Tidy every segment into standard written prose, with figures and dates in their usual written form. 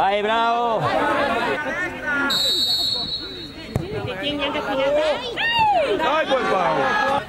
Vai, bravo! Dai, poi Paolo!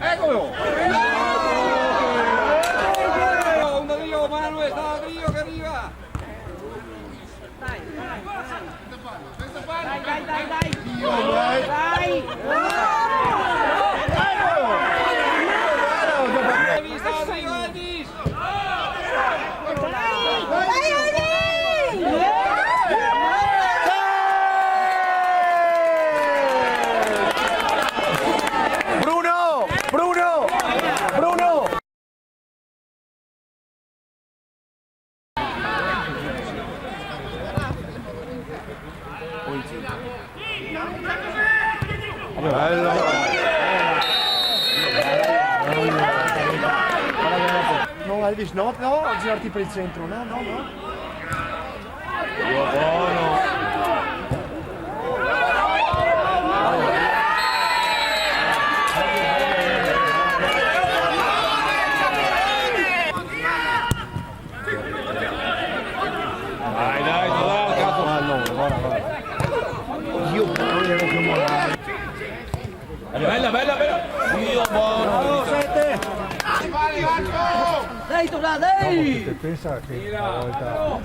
Eccolo! Un Dio, Manuel, sta Dio che arriva! Dai! No, Elvis, no, girarti per il centro, no. Buono! Dai, cazzo! Guarda. Io non ero più morale. Bella! Dio buono! 7! Dai, torna, dai! Pensa che una volta...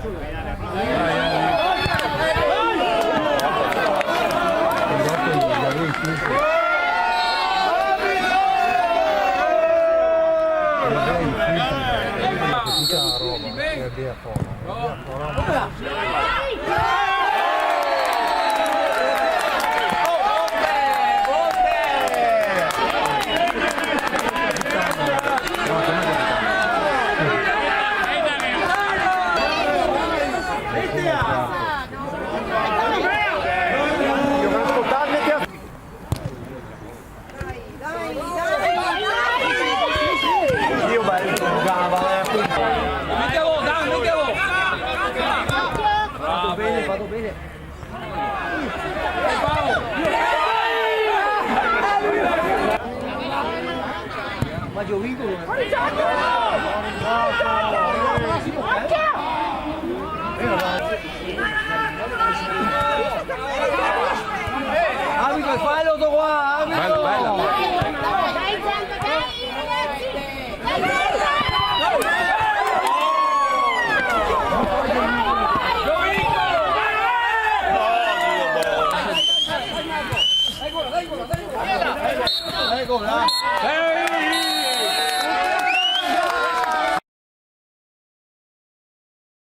Vado bene. Ma Giovinco Abito il fallo qua, abito!